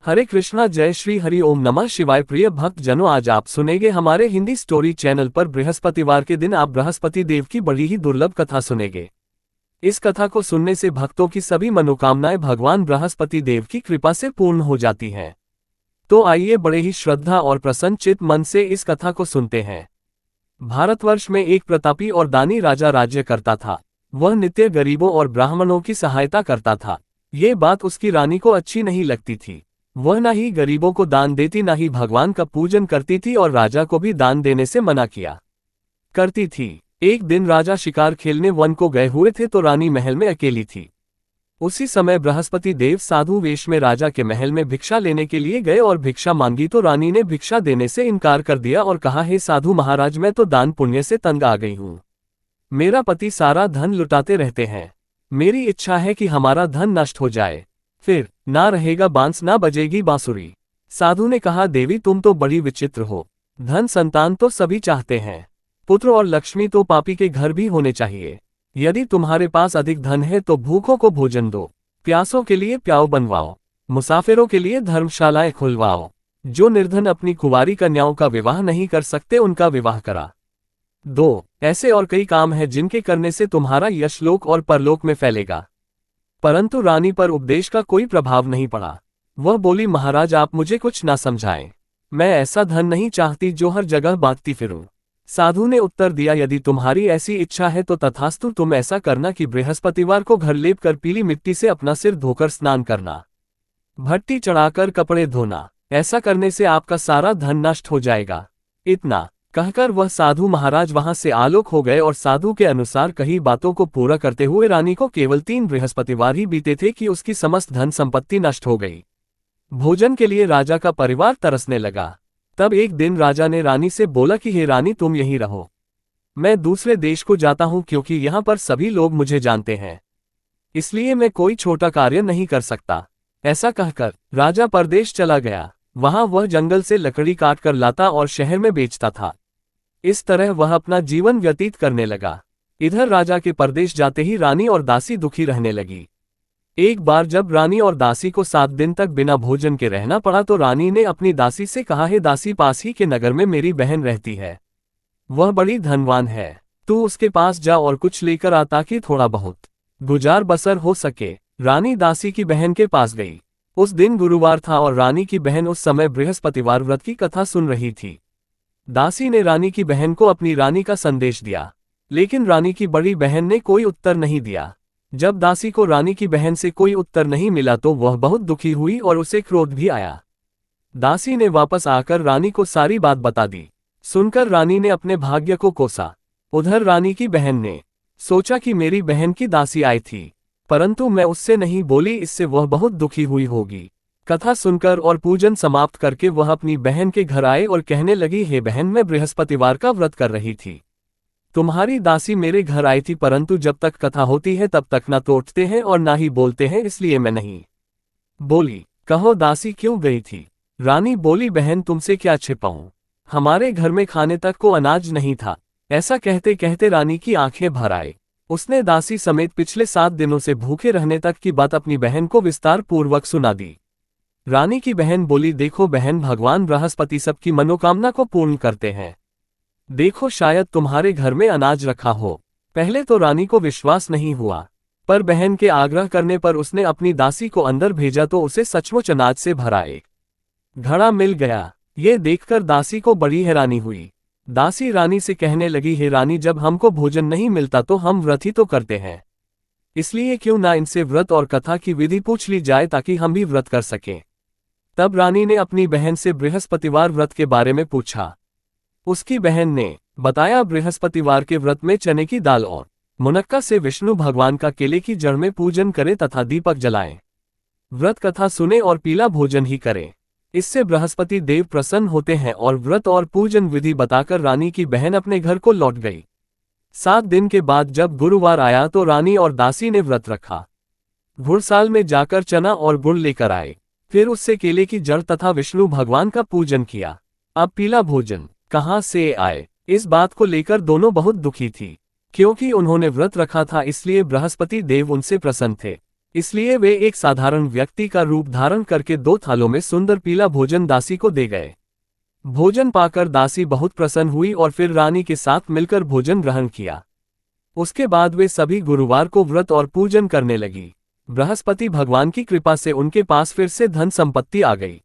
हरे कृष्णा, जय श्री हरि ओम नमः शिवाय। प्रिय भक्त जनों, आज आप सुनेंगे हमारे हिंदी स्टोरी चैनल पर बृहस्पतिवार के दिन आप बृहस्पति देव की बड़ी ही दुर्लभ कथा सुनेंगे। इस कथा को सुनने से भक्तों की सभी मनोकामनाएं भगवान बृहस्पति देव की कृपा से पूर्ण हो जाती हैं। तो आइए बड़े ही श्रद्धा और प्रसन्न चित्त मन से इस कथा को सुनते हैं। भारतवर्ष में एक प्रतापी और दानी राजा राज्य करता था। वह नित्य गरीबों और ब्राह्मणों की सहायता करता था। ये बात उसकी रानी को अच्छी नहीं लगती थी। वह न ही गरीबों को दान देती, न ही भगवान का पूजन करती थी और राजा को भी दान देने से मना किया करती थी। एक दिन राजा शिकार खेलने वन को गए हुए थे तो रानी महल में अकेली थी। उसी समय बृहस्पति देव साधु वेश में राजा के महल में भिक्षा लेने के लिए गए और भिक्षा मांगी तो रानी ने भिक्षा देने से इनकार कर दिया और कहा, हे साधु महाराज, मैं तो दान पुण्य से तंग आ गई हूँ। मेरा पति सारा धन लुटाते रहते हैं। मेरी इच्छा है कि हमारा धन नष्ट हो जाए, फिर ना रहेगा बांस ना बजेगी बांसुरी। साधु ने कहा, देवी तुम तो बड़ी विचित्र हो। धन संतान तो सभी चाहते हैं, पुत्र और लक्ष्मी तो पापी के घर भी होने चाहिए। यदि तुम्हारे पास अधिक धन है तो भूखों को भोजन दो, प्यासों के लिए प्याऊ बनवाओ, मुसाफिरों के लिए धर्मशालाएं खुलवाओ। जो निर्धन अपनी कुंवारी कन्याओं का विवाह नहीं कर सकते उनका विवाह करा दो। ऐसे और कई काम हैं जिनके करने से तुम्हारा यश लोक और परलोक में फैलेगा। परंतु रानी पर उपदेश का कोई प्रभाव नहीं पड़ा। वह बोली, महाराज आप मुझे कुछ ना समझाएं। मैं ऐसा धन नहीं चाहती जो हर जगह बांटती फिरूं। साधु ने उत्तर दिया, यदि तुम्हारी ऐसी इच्छा है तो तथास्तु, तुम ऐसा करना कि बृहस्पतिवार को घर लेप कर पीली मिट्टी से अपना सिर धोकर स्नान करना, भट्टी चढ़ाकर कपड़े धोना। ऐसा करने से आपका सारा धन नष्ट हो जाएगा। इतना कहकर वह साधु महाराज वहां से आलोक हो गए और साधु के अनुसार कही बातों को पूरा करते हुए रानी को केवल 3 बृहस्पतिवार ही बीते थे कि उसकी समस्त धन संपत्ति नष्ट हो गई। भोजन के लिए राजा का परिवार तरसने लगा। तब एक दिन राजा ने रानी से बोला कि हे रानी, तुम यहीं रहो, मैं दूसरे देश को जाता हूं क्योंकि यहाँ पर सभी लोग मुझे जानते हैं, इसलिए मैं कोई छोटा कार्य नहीं कर सकता। ऐसा कहकर राजा परदेश चला गया। वहां वह जंगल से लकड़ी काट कर लाता और शहर में बेचता था। इस तरह वह अपना जीवन व्यतीत करने लगा। इधर राजा के परदेश जाते ही रानी और दासी दुखी रहने लगी। एक बार जब रानी और दासी को 7 दिन तक बिना भोजन के रहना पड़ा तो रानी ने अपनी दासी से कहा, हे दासी, पास ही के नगर में मेरी बहन रहती है, वह बड़ी धनवान है, तू उसके पास जा और कुछ लेकर आ ताकि थोड़ा बहुत गुजार बसर हो सके। रानी दासी की बहन के पास गई। उस दिन गुरुवार था और रानी की बहन उस समय बृहस्पतिवार व्रत की कथा सुन रही थी। दासी ने रानी की बहन को अपनी रानी का संदेश दिया, लेकिन रानी की बड़ी बहन ने कोई उत्तर नहीं दिया। जब दासी को रानी की बहन से कोई उत्तर नहीं मिला तो वह बहुत दुखी हुई और उसे क्रोध भी आया। दासी ने वापस आकर रानी को सारी बात बता दी। सुनकर रानी ने अपने भाग्य को कोसा। उधर रानी की बहन ने सोचा कि मेरी बहन की दासी आई थी, परंतु मैं उससे नहीं बोली, इससे वह बहुत दुखी हुई होगी। कथा सुनकर और पूजन समाप्त करके वह अपनी बहन के घर आए और कहने लगी, हे बहन, मैं बृहस्पतिवार का व्रत कर रही थी। तुम्हारी दासी मेरे घर आई थी, परंतु जब तक कथा होती है तब तक ना तो उठते हैं और ना ही बोलते हैं, इसलिए मैं नहीं बोली। कहो दासी क्यों गई थी? रानी बोली, बहन तुमसे क्या छिपाऊं, हमारे घर में खाने तक को अनाज नहीं था। ऐसा कहते कहते रानी की आंखें भर आए। उसने दासी समेत पिछले 7 दिनों से भूखे रहने तक की बात अपनी बहन को विस्तार पूर्वक सुना दी। रानी की बहन बोली, देखो बहन, भगवान बृहस्पति सबकी मनोकामना को पूर्ण करते हैं। देखो शायद तुम्हारे घर में अनाज रखा हो। पहले तो रानी को विश्वास नहीं हुआ, पर बहन के आग्रह करने पर उसने अपनी दासी को अंदर भेजा तो उसे सचमुच अनाज से भरा एक घड़ा मिल गया। ये देखकर दासी को बड़ी हैरानी हुई। दासी रानी से कहने लगी, हे रानी, जब हमको भोजन नहीं मिलता तो हम व्रत ही तो करते हैं, इसलिए क्यों ना इनसे व्रत और कथा की विधि पूछ ली जाए ताकि हम भी व्रत कर सकें। तब रानी ने अपनी बहन से बृहस्पतिवार व्रत के बारे में पूछा। उसकी बहन ने बताया, बृहस्पतिवार के व्रत में चने की दाल और मुनक्का से विष्णु भगवान का केले की जड़ में पूजन करें तथा दीपक जलाएं। व्रत कथा सुने और पीला भोजन ही करें, इससे बृहस्पति देव प्रसन्न होते हैं। और व्रत और पूजन विधि बताकर रानी की बहन अपने घर को लौट गई। 7 दिन के बाद जब गुरुवार आया तो रानी और दासी ने व्रत रखा। घुड़साल में जाकर चना और गुड़ लेकर आए, फिर उससे केले की जड़ तथा विष्णु भगवान का पूजन किया। अब पीला भोजन कहां से आए, इस बात को लेकर दोनों बहुत दुखी थी, क्योंकि उन्होंने व्रत रखा था, इसलिए बृहस्पति देव उनसे प्रसन्न थे। इसलिए वे एक साधारण व्यक्ति का रूप धारण करके 2 थालों में सुंदर पीला भोजन दासी को दे गए। भोजन पाकर दासी बहुत प्रसन्न हुई और फिर रानी के साथ मिलकर भोजन ग्रहण किया। उसके बाद वे सभी गुरुवार को व्रत और पूजन करने लगी। बृहस्पति भगवान की कृपा से उनके पास फिर से धन संपत्ति आ गई।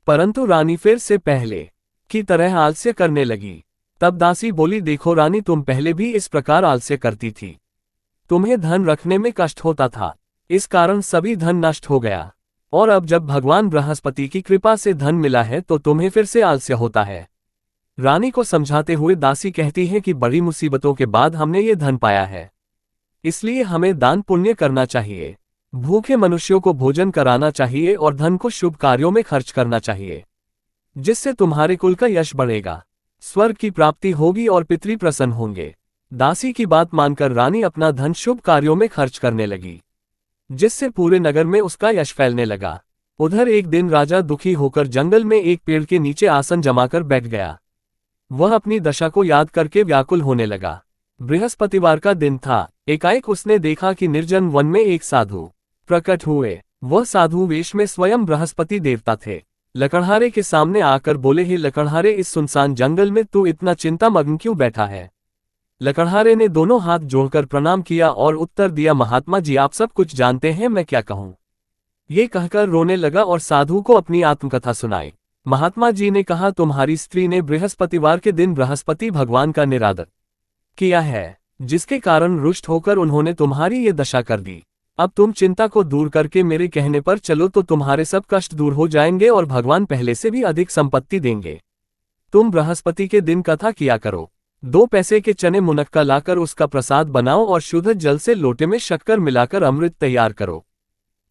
परंतु रानी फिर से पहले की तरह आलस्य करने लगी। तब दासी बोली, देखो रानी, तुम पहले भी इस प्रकार आलस्य करती थी। तुम्हें धन रखने में कष्ट होता था, इस कारण सभी धन नष्ट हो गया। और अब जब भगवान बृहस्पति की कृपा से धन मिला है तो तुम्हें फिर से आलस्य होता है। रानी को समझाते हुए दासी कहती है कि बड़ी मुसीबतों के बाद हमने ये धन पाया है, इसलिए हमें दान पुण्य करना चाहिए, भूखे मनुष्यों को भोजन कराना चाहिए और धन को शुभ कार्यों में खर्च करना चाहिए, जिससे तुम्हारे कुल का यश बढ़ेगा, स्वर्ग की प्राप्ति होगी और पितृ प्रसन्न होंगे। दासी की बात मानकर रानी अपना धन शुभ कार्यों में खर्च करने लगी, जिससे पूरे नगर में उसका यश फैलने लगा। उधर एक दिन राजा दुखी होकर जंगल में एक पेड़ के नीचे आसन जमाकर बैठ गया। वह अपनी दशा को याद करके व्याकुल होने लगा। बृहस्पतिवार का दिन था। एकाएक उसने देखा कि निर्जन वन में एक साधु प्रकट हुए। वह साधु वेश में स्वयं बृहस्पति देवता थे। लकड़हारे के सामने आकर बोले, हे लकड़हारे, इस सुनसान जंगल में तू इतना चिंतामग्न क्यों बैठा है? लकड़हारे ने दोनों हाथ जोड़कर प्रणाम किया और उत्तर दिया, महात्मा जी, आप सब कुछ जानते हैं, मैं क्या कहूँ। ये कहकर रोने लगा और साधु को अपनी आत्मकथा सुनाई। महात्मा जी ने कहा, तुम्हारी स्त्री ने बृहस्पतिवार के दिन बृहस्पति भगवान का निरादर किया है, जिसके कारण रुष्ट होकर उन्होंने तुम्हारी ये दशा कर दी। अब तुम चिंता को दूर करके मेरे कहने पर चलो तो तुम्हारे सब कष्ट दूर हो जाएंगे और भगवान पहले से भी अधिक संपत्ति देंगे। तुम बृहस्पति के दिन कथा किया करो। 2 पैसे के चने मुनक्का लाकर उसका प्रसाद बनाओ और शुद्ध जल से लोटे में शक्कर मिलाकर अमृत तैयार करो।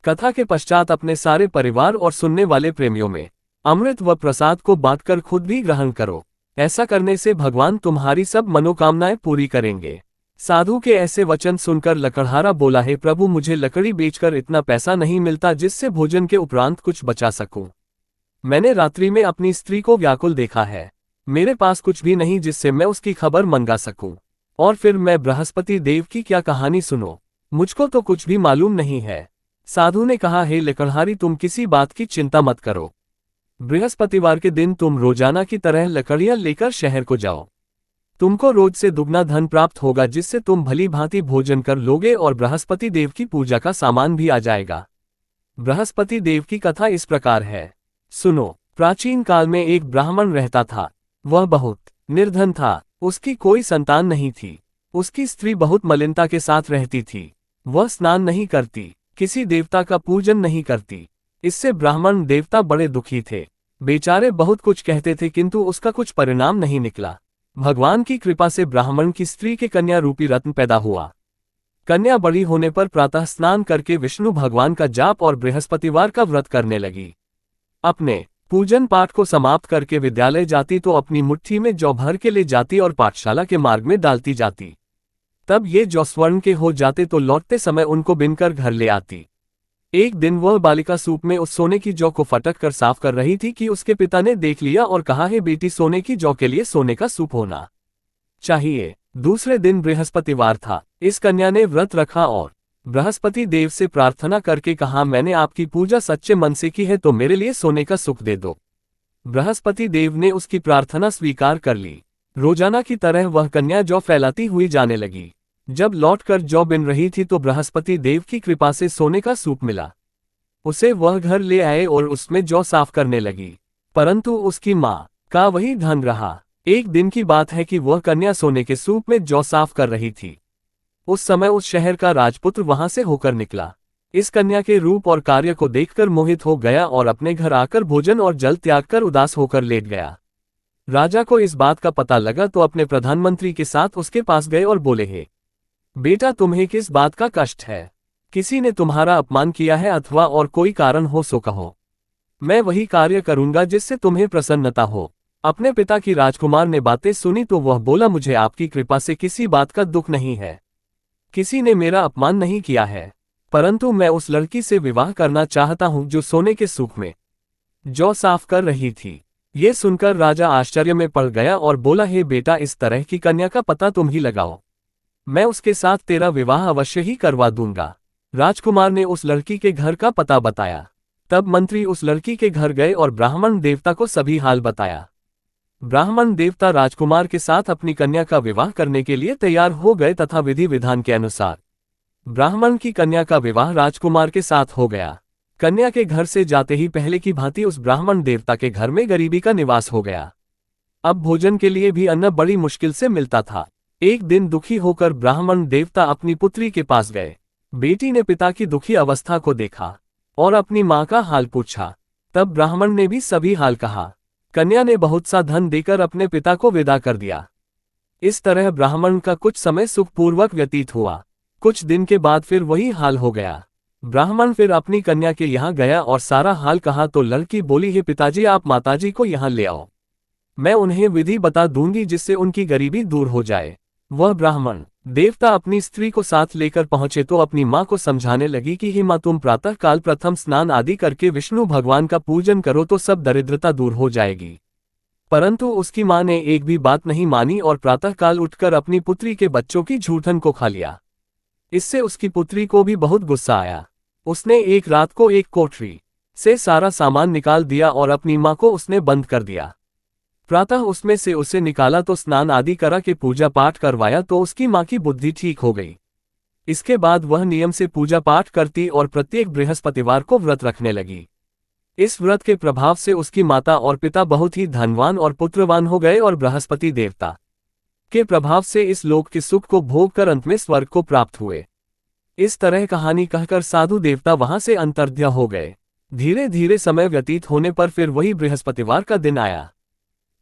कथा के पश्चात अपने सारे परिवार और सुनने वाले प्रेमियों में अमृत व प्रसाद को बांटकर खुद भी ग्रहण करो। ऐसा करने से भगवान तुम्हारी सब मनोकामनाएं पूरी करेंगे। साधु के ऐसे वचन सुनकर लकड़हारा बोला, हे प्रभु, मुझे लकड़ी बेचकर इतना पैसा नहीं मिलता जिससे भोजन के उपरांत कुछ बचा सकूं। मैंने रात्रि में अपनी स्त्री को व्याकुल देखा है। मेरे पास कुछ भी नहीं जिससे मैं उसकी खबर मंगा सकूं। और फिर मैं बृहस्पति देव की क्या कहानी सुनो, मुझको तो कुछ भी मालूम नहीं है। साधु ने कहा, हे लकड़हारी, तुम किसी बात की चिंता मत करो। बृहस्पतिवार के दिन तुम रोजाना की तरह लकड़ियां लेकर शहर को जाओ। तुमको रोज से दुगना धन प्राप्त होगा, जिससे तुम भली भांति भोजन कर लोगे और बृहस्पति देव की पूजा का सामान भी आ जाएगा। बृहस्पति देव की कथा इस प्रकार है, सुनो। प्राचीन काल में एक ब्राह्मण रहता था। वह बहुत निर्धन था। उसकी कोई संतान नहीं थी। उसकी स्त्री बहुत मलिनता के साथ रहती थी। वह स्नान नहीं करती, किसी देवता का पूजन नहीं करती। इससे ब्राह्मण देवता बड़े दुखी थे। बेचारे बहुत कुछ कहते थे किंतु उसका कुछ परिणाम नहीं निकला। भगवान की कृपा से ब्राह्मण की स्त्री के कन्या रूपी रत्न पैदा हुआ। कन्या बड़ी होने पर प्रातः स्नान करके विष्णु भगवान का जाप और बृहस्पतिवार का व्रत करने लगी। अपने पूजन पाठ को समाप्त करके विद्यालय जाती तो अपनी मुट्ठी में जौ भर के ले जाती और पाठशाला के मार्ग में डालती जाती। तब ये जौ स्वर्ण के हो जाते तो लौटते समय उनको बिनकर घर ले आती। एक दिन वह बालिका सूप में उस सोने की जौ को फटक कर साफ कर रही थी कि उसके पिता ने देख लिया और कहा, है बेटी, सोने की जौ के लिए सोने का सूप होना चाहिए। दूसरे दिन बृहस्पतिवार था। इस कन्या ने व्रत रखा और बृहस्पति देव से प्रार्थना करके कहा, मैंने आपकी पूजा सच्चे मन से की है तो मेरे लिए सोने का सुख दे दो। बृहस्पति देव ने उसकी प्रार्थना स्वीकार कर ली। रोजाना की तरह वह कन्या जौ फैलाती हुई जाने लगी। जब लौटकर जौ बिन रही थी तो बृहस्पति देव की कृपा से सोने का सूप मिला। उसे वह घर ले आए और उसमें जौ साफ करने लगी, परंतु उसकी माँ का वही ढंग रहा। एक दिन की बात है कि वह कन्या सोने के सूप में जौ साफ कर रही थी। उस समय उस शहर का राजपुत्र वहां से होकर निकला। इस कन्या के रूप और कार्य को देखकर मोहित हो गया और अपने घर आकर भोजन और जल त्याग कर उदास होकर लेट गया। राजा को इस बात का पता लगा तो अपने प्रधानमंत्री के साथ उसके पास गए और बोले, हे बेटा, तुम्हें किस बात का कष्ट है? किसी ने तुम्हारा अपमान किया है अथवा और कोई कारण हो सो कहो। मैं वही कार्य करूंगा जिससे तुम्हें प्रसन्नता हो। अपने पिता की राजकुमार ने बातें सुनी तो वह बोला, मुझे आपकी कृपा से किसी बात का दुख नहीं है। किसी ने मेरा अपमान नहीं किया है, परंतु मैं उस लड़की से विवाह करना चाहता हूं जो सोने के सूप में जौ साफ कर रही थी। ये सुनकर राजा आश्चर्य में पड़ गया और बोला, हे बेटा, इस तरह की कन्या का पता तुम ही लगाओ। मैं उसके साथ तेरा विवाह अवश्य ही करवा दूंगा। राजकुमार ने उस लड़की के घर का पता बताया। तब मंत्री उस लड़की के घर गए और ब्राह्मण देवता को सभी हाल बताया। ब्राह्मण देवता राजकुमार के साथ अपनी कन्या का विवाह करने के लिए तैयार हो गए तथा विधि विधान के अनुसार ब्राह्मण की कन्या का विवाह राजकुमार के साथ हो गया। कन्या के घर से जाते ही पहले की भांति उस ब्राह्मण देवता के घर में गरीबी का निवास हो गया। अब भोजन के लिए भी अन्न बड़ी मुश्किल से मिलता था। एक दिन दुखी होकर ब्राह्मण देवता अपनी पुत्री के पास गए। बेटी ने पिता की दुखी अवस्था को देखा और अपनी मां का हाल पूछा। तब ब्राह्मण ने भी सभी हाल कहा। कन्या ने बहुत सा धन देकर अपने पिता को विदा कर दिया। इस तरह ब्राह्मण का कुछ समय सुखपूर्वक व्यतीत हुआ। कुछ दिन के बाद फिर वही हाल हो गया। ब्राह्मण फिर अपनी कन्या के यहाँ गया और सारा हाल कहा तो लड़की बोली, हे पिताजी, आप माताजी को यहाँ ले आओ, मैं उन्हें विधि बता दूंगी जिससे उनकी गरीबी दूर हो जाए। वह ब्राह्मण देवता अपनी स्त्री को साथ लेकर पहुंचे तो अपनी मां को समझाने लगी कि हे मां, तुम प्रातः काल प्रथम स्नान आदि करके विष्णु भगवान का पूजन करो तो सब दरिद्रता दूर हो जाएगी। परंतु उसकी मां ने एक भी बात नहीं मानी और प्रातः काल उठकर अपनी पुत्री के बच्चों की झूठन को खा लिया। इससे उसकी पुत्री को भी बहुत गुस्सा आया। उसने एक रात को एक कोठरी से सारा सामान निकाल दिया और अपनी मां को उसने बंद कर दिया। प्रातः उसमें से उसे निकाला तो स्नान आदि करा के पूजा पाठ करवाया तो उसकी मां की बुद्धि ठीक हो गई। इसके बाद वह नियम से पूजा पाठ करती और प्रत्येक बृहस्पतिवार को व्रत रखने लगी। इस व्रत के प्रभाव से उसकी माता और पिता बहुत ही धनवान और पुत्रवान हो गए और बृहस्पति देवता के प्रभाव से इस लोक के सुख को भोग कर अंत में स्वर्ग को प्राप्त हुए। इस तरह कहानी कहकर साधु देवता वहां से अंतर्ध्यान हो गए। धीरे धीरे समय व्यतीत होने पर फिर वही बृहस्पतिवार का दिन आया।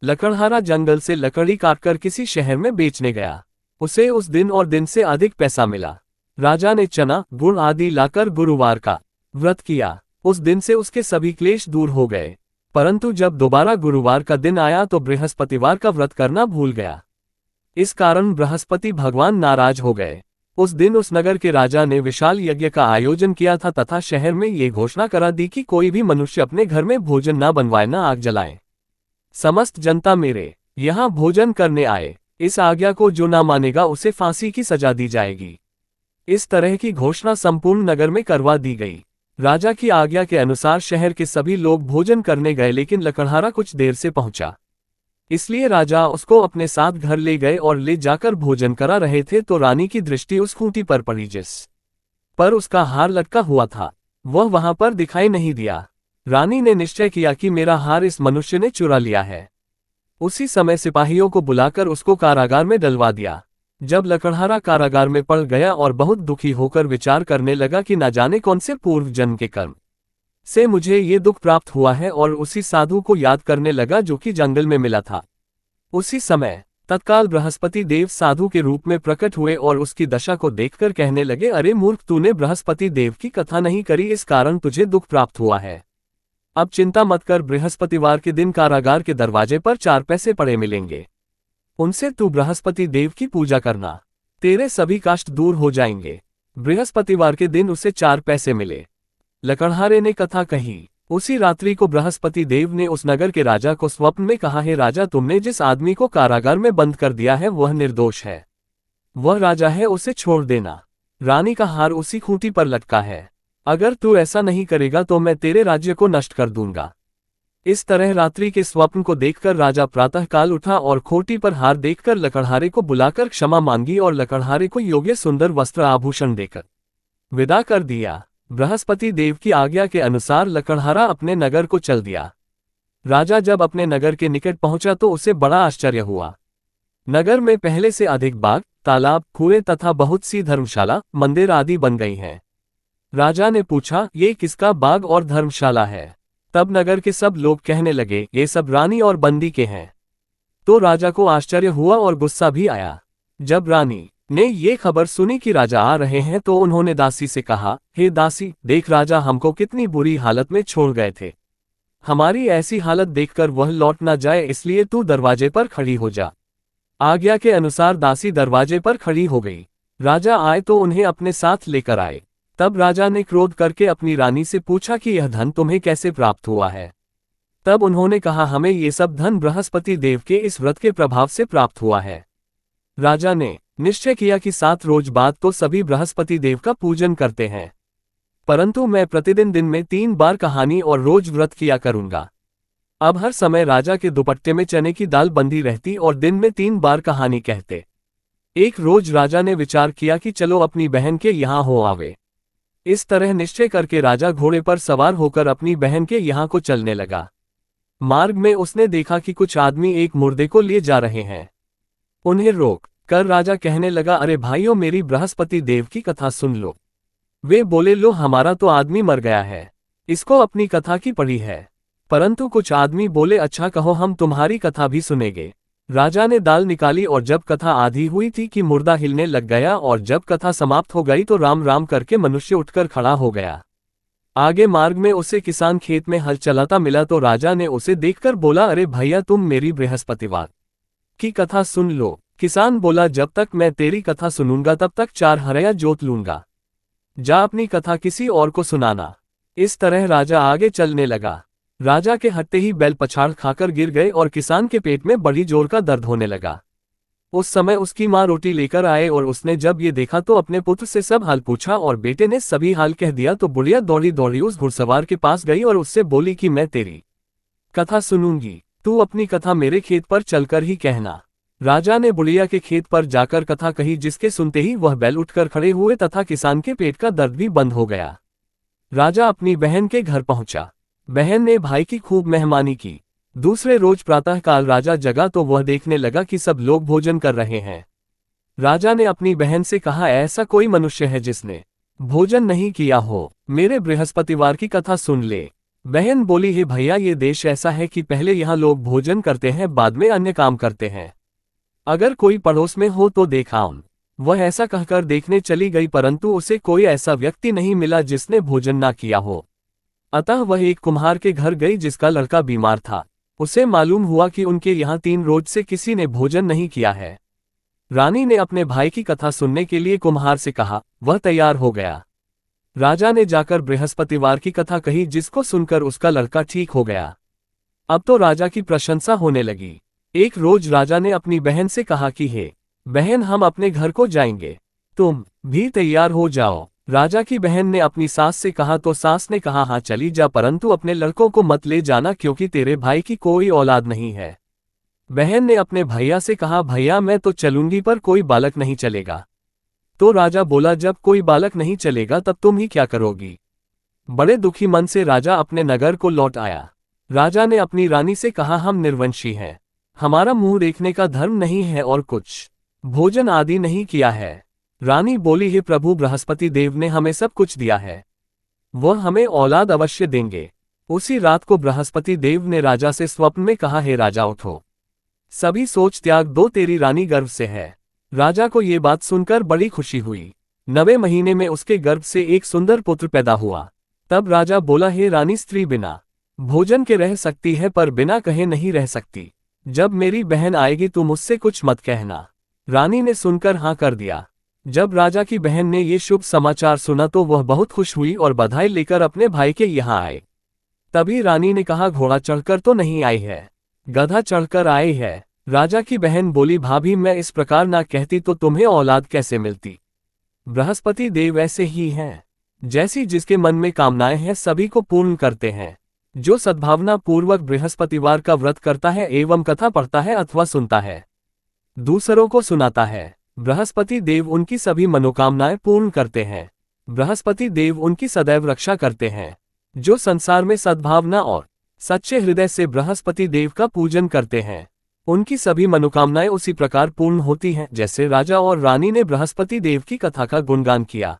लकड़हारा जंगल से लकड़ी काटकर किसी शहर में बेचने गया। उसे उस दिन और दिन से अधिक पैसा मिला। राजा ने चना गुड़ आदि लाकर गुरुवार का व्रत किया। उस दिन से उसके सभी क्लेश दूर हो गए। परंतु जब दोबारा गुरुवार का दिन आया तो बृहस्पतिवार का व्रत करना भूल गया। इस कारण बृहस्पति भगवान नाराज हो गए। उस दिन उस नगर के राजा ने विशाल यज्ञ का आयोजन किया था तथा शहर में ये घोषणा करा दी कि कोई भी मनुष्य अपने घर में भोजन न बनवाए न आग जलाए। समस्त जनता मेरे यहाँ भोजन करने आए। इस आज्ञा को जो न मानेगा उसे फांसी की सजा दी जाएगी। इस तरह की घोषणा संपूर्ण नगर में करवा दी गई। राजा की आज्ञा के अनुसार शहर के सभी लोग भोजन करने गए, लेकिन लकड़हारा कुछ देर से पहुंचा। इसलिए राजा उसको अपने साथ घर ले गए और ले जाकर भोजन करा रहे थे तो रानी की दृष्टि उस खूंटी पर पड़ी जिस पर उसका हार लटका हुआ था। वह वहां पर दिखाई नहीं दिया। रानी ने निश्चय किया कि मेरा हार इस मनुष्य ने चुरा लिया है। उसी समय सिपाहियों को बुलाकर उसको कारागार में डलवा दिया। जब लकड़हारा कारागार में पड़ गया और बहुत दुखी होकर विचार करने लगा कि न जाने कौन से पूर्व जन्म के कर्म से मुझे ये दुख प्राप्त हुआ है, और उसी साधु को याद करने लगा जो कि जंगल में मिला था। उसी समय तत्काल बृहस्पति देव साधु के रूप में प्रकट हुए और उसकी दशा को देखकर कहने लगे, अरे मूर्ख, तूने बृहस्पति देव की कथा नहीं करी, इस कारण तुझे दुख प्राप्त हुआ है। अब चिंता मत कर, बृहस्पतिवार के दिन कारागार के दरवाजे पर 4 पैसे पड़े मिलेंगे। उनसे तू बृहस्पति देव की पूजा करना, तेरे सभी कष्ट दूर हो जाएंगे। बृहस्पतिवार के दिन उसे 4 पैसे मिले। लकड़हारे ने कथा कही। उसी रात्रि को बृहस्पति देव ने उस नगर के राजा को स्वप्न में कहा, हे राजा, तुमने जिस आदमी को कारागार में बंद कर दिया है वह निर्दोष है। वह राजा है, उसे छोड़ देना। रानी का हार उसी खूंटी पर लटका है। अगर तू ऐसा नहीं करेगा तो मैं तेरे राज्य को नष्ट कर दूंगा। इस तरह रात्रि के स्वप्न को देखकर राजा प्रातःकाल उठा और खूंटी पर हार देखकर लकड़हारे को बुलाकर क्षमा मांगी और लकड़हारे को योग्य सुंदर वस्त्र आभूषण देकर विदा कर दिया। बृहस्पति देव की आज्ञा के अनुसार लकड़हारा अपने नगर को चल दिया। राजा जब अपने नगर के निकट पहुंचा तो उसे बड़ा आश्चर्य हुआ। नगर में पहले से अधिक बाग, तालाब, कुएं तथा बहुत सी धर्मशाला, मंदिर आदि बन गई हैं। राजा ने पूछा, ये किसका बाग और धर्मशाला है? तब नगर के सब लोग कहने लगे, ये सब रानी और बंदी के हैं। तो राजा को आश्चर्य हुआ और गुस्सा भी आया। जब रानी ने ये खबर सुनी कि राजा आ रहे हैं तो उन्होंने दासी से कहा, हे दासी, देख राजा हमको कितनी बुरी हालत में छोड़ गए थे। हमारी ऐसी हालत देखकर वह लौट ना जाए, इसलिए तू दरवाजे पर खड़ी हो जा। आज्ञा के अनुसार दासी दरवाजे पर खड़ी हो गई। राजा आए तो उन्हें अपने साथ लेकर आए। तब राजा ने क्रोध करके अपनी रानी से पूछा कि यह धन तुम्हें कैसे प्राप्त हुआ है? तब उन्होंने कहा, हमें ये सब धन बृहस्पति देव के इस व्रत के प्रभाव से प्राप्त हुआ है। राजा ने निश्चय किया कि 7 रोज बाद तो सभी बृहस्पति देव का पूजन करते हैं। परंतु मैं प्रतिदिन दिन में 3 बार कहानी और रोज व्रत किया करूंगा। अब हर समय राजा के दुपट्टे में चने की दाल बंधी रहती और दिन में 3 बार कहानी कहते। एक रोज राजा ने विचार किया कि चलो अपनी बहन के यहाँ हो आवे। इस तरह निश्चय करके राजा घोड़े पर सवार होकर अपनी बहन के यहाँ को चलने लगा। मार्ग में उसने देखा कि कुछ आदमी एक मुर्दे को लिए जा रहे हैं। उन्हें रोक कर राजा कहने लगा, अरे भाइयों, मेरी बृहस्पति देव की कथा सुन लो। वे बोले, लो, हमारा तो आदमी मर गया है, इसको अपनी कथा की पड़ी है। परंतु कुछ आदमी बोले, अच्छा कहो, हम तुम्हारी कथा भी सुनेंगे। राजा ने दाल निकाली और जब कथा आधी हुई थी कि मुर्दा हिलने लग गया और जब कथा समाप्त हो गई तो राम राम करके मनुष्य उठकर खड़ा हो गया। आगे मार्ग में उसे किसान खेत में हल चलाता मिला तो राजा ने उसे देखकर बोला, अरे भैया, तुम मेरी बृहस्पतिवार की कथा सुन लो। किसान बोला, जब तक मैं तेरी कथा सुनूंगा तब तक 4 हरया जोत लूंगा, जा अपनी कथा किसी और को सुनाना। इस तरह राजा आगे चलने लगा। राजा के हटते ही बैल पछाड़ खाकर गिर गए और किसान के पेट में बड़ी जोर का दर्द होने लगा। उस समय उसकी माँ रोटी लेकर आए और उसने जब ये देखा तो अपने पुत्र से सब हाल पूछा और बेटे ने सभी हाल कह दिया तो बुढ़िया दौड़ी दौड़ी उस घुड़सवार के पास गई और उससे बोली कि मैं तेरी कथा सुनूंगी, तू अपनी कथा मेरे खेत पर चलकर ही कहना। राजा ने बुढ़िया के खेत पर जाकर कथा कही, जिसके सुनते ही वह बैल उठकर खड़े हुए तथा किसान के पेट का दर्द भी बंद हो गया। राजा अपनी बहन के घर पहुंचा। बहन ने भाई की खूब मेहमानी की। दूसरे रोज प्रातःकाल राजा जगा तो वह देखने लगा कि सब लोग भोजन कर रहे हैं। राजा ने अपनी बहन से कहा, ऐसा कोई मनुष्य है जिसने भोजन नहीं किया हो, मेरे बृहस्पतिवार की कथा सुन ले। बहन बोली, हे भैया, ये देश ऐसा है कि पहले यहाँ लोग भोजन करते हैं, बाद में अन्य काम करते हैं। अगर कोई पड़ोस में हो तो देखाओ। वह ऐसा कहकर देखने चली गई, परंतु उसे कोई ऐसा व्यक्ति नहीं मिला जिसने भोजन ना किया हो। अतः वह एक कुम्हार के घर गई जिसका लड़का बीमार था। उसे मालूम हुआ कि उनके यहाँ 3 रोज से किसी ने भोजन नहीं किया है। रानी ने अपने भाई की कथा सुनने के लिए कुम्हार से कहा। वह तैयार हो गया। राजा ने जाकर बृहस्पतिवार की कथा कही, जिसको सुनकर उसका लड़का ठीक हो गया। अब तो राजा की प्रशंसा होने लगी। एक रोज राजा ने अपनी बहन से कहा कि हे बहन, हम अपने घर को जाएंगे, तुम भी तैयार हो जाओ। राजा की बहन ने अपनी सास से कहा तो सास ने कहा, हाँ चली जा, परंतु अपने लड़कों को मत ले जाना क्योंकि तेरे भाई की कोई औलाद नहीं है। बहन ने अपने भैया से कहा, भैया मैं तो चलूंगी पर कोई बालक नहीं चलेगा। तो राजा बोला, जब कोई बालक नहीं चलेगा तब तुम ही क्या करोगी। बड़े दुखी मन से राजा अपने नगर को लौट आया। राजा ने अपनी रानी से कहा, हम निर्वंशी हैं, हमारा मुंह देखने का धर्म नहीं है और कुछ भोजन आदि नहीं किया है। रानी बोली, हे प्रभु, बृहस्पति देव ने हमें सब कुछ दिया है, वह हमें औलाद अवश्य देंगे। उसी रात को बृहस्पति देव ने राजा से स्वप्न में कहा, हे राजा, उठो, सभी सोच त्याग दो, तेरी रानी गर्भ से है। राजा को ये बात सुनकर बड़ी खुशी हुई। 9वें महीने में उसके गर्भ से एक सुंदर पुत्र पैदा हुआ। तब राजा बोला, हे रानी, स्त्री बिना भोजन के रह सकती है पर बिना कहे नहीं रह सकती। जब मेरी बहन आएगी तुम उससे कुछ मत कहना। रानी ने सुनकर हाँ कर दिया। जब राजा की बहन ने ये शुभ समाचार सुना तो वह बहुत खुश हुई और बधाई लेकर अपने भाई के यहाँ आए। तभी रानी ने कहा, घोड़ा चढ़कर तो नहीं आई है, गधा चढ़कर आई है। राजा की बहन बोली, भाभी, मैं इस प्रकार ना कहती तो तुम्हें औलाद कैसे मिलती। बृहस्पति देव ऐसे ही हैं, जैसी जिसके मन में कामनाएं हैं सभी को पूर्ण करते हैं। जो सद्भावना पूर्वक बृहस्पतिवार का व्रत करता है एवं कथा पढ़ता है अथवा सुनता है, दूसरों को सुनाता है, बृहस्पति देव उनकी सभी मनोकामनाएं पूर्ण करते हैं। बृहस्पति देव उनकी सदैव रक्षा करते हैं। जो संसार में सद्भावना और सच्चे हृदय से बृहस्पति देव का पूजन करते हैं, उनकी सभी मनोकामनाएं उसी प्रकार पूर्ण होती हैं जैसे राजा और रानी ने बृहस्पति देव की कथा का गुणगान किया।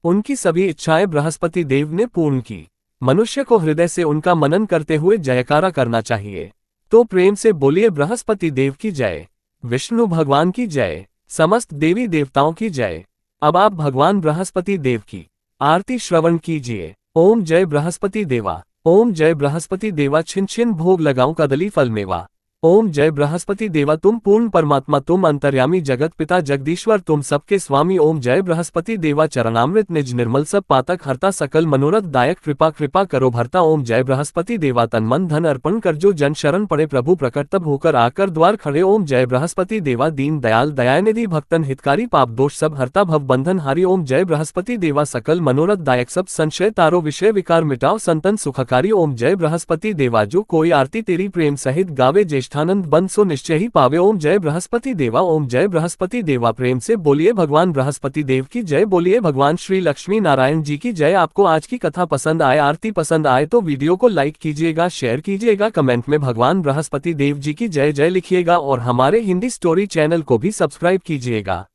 उनकी सभी इच्छाएं बृहस्पति देव ने पूर्ण की। मनुष्य को हृदय से उनका मनन करते हुए जयकारा करना चाहिए। तो प्रेम से बोलिए, बृहस्पति देव की जय, विष्णु भगवान की जय, समस्त देवी देवताओं की जय। अब आप भगवान बृहस्पति देव की आरती श्रवण कीजिए। ओम जय बृहस्पति देवा, ओम जय बृहस्पति देवा। छिन छिन भोग लगाऊं कदली फल मेवा। ओम जय बृहस्पति देवा, तुम पूर्ण परमात्मा, तुम अंतर्यामी जगत पिता जगदीश्वर, तुम सबके स्वामी। ओम जय बृहस्पति देवा, चरणामृत निज निर्मल सब पातक हरता, सकल मनोरथ दायक, कृपा कृपा करो भरता। ओम जय बृहस्पति देवा, तन मन धन अर्पण कर, जो जन शरण पड़े प्रभु प्रकट तब होकर आकर द्वार खड़े। ओम जय बृहस्पति देवा, दीन दयाल दयानिधि भक्तन हितकारी, पाप दोष सब हरता भव बंधन हारी। ओम जय बृहस्पति देवा, सकल मनोरथ दायक, सब संशय तारो विषय विकार मिटाओ, संतन सुखकारी। ओम जय बृहस्पति देवा, जो कोई आरती तेरी प्रेम सहित गावे, ज्येष्ठानंद बन सो निश्चय ही पावे। ओम जय बृहस्पति देवा, ओम जय बृहस्पति देवा, प्रेम से बोलिए भगवान बृहस्पति देव की जय, बोलिए भगवान श्री लक्ष्मी नारायण जी की जय। आपको आज की कथा पसंद आए, आरती पसंद आए तो वीडियो को लाइक कीजिएगा, शेयर कीजिएगा, कमेंट में भगवान बृहस्पति देव जी की जय जय लिखिएगा और हमारे हिंदी स्टोरी चैनल को भी सब्सक्राइब कीजिएगा।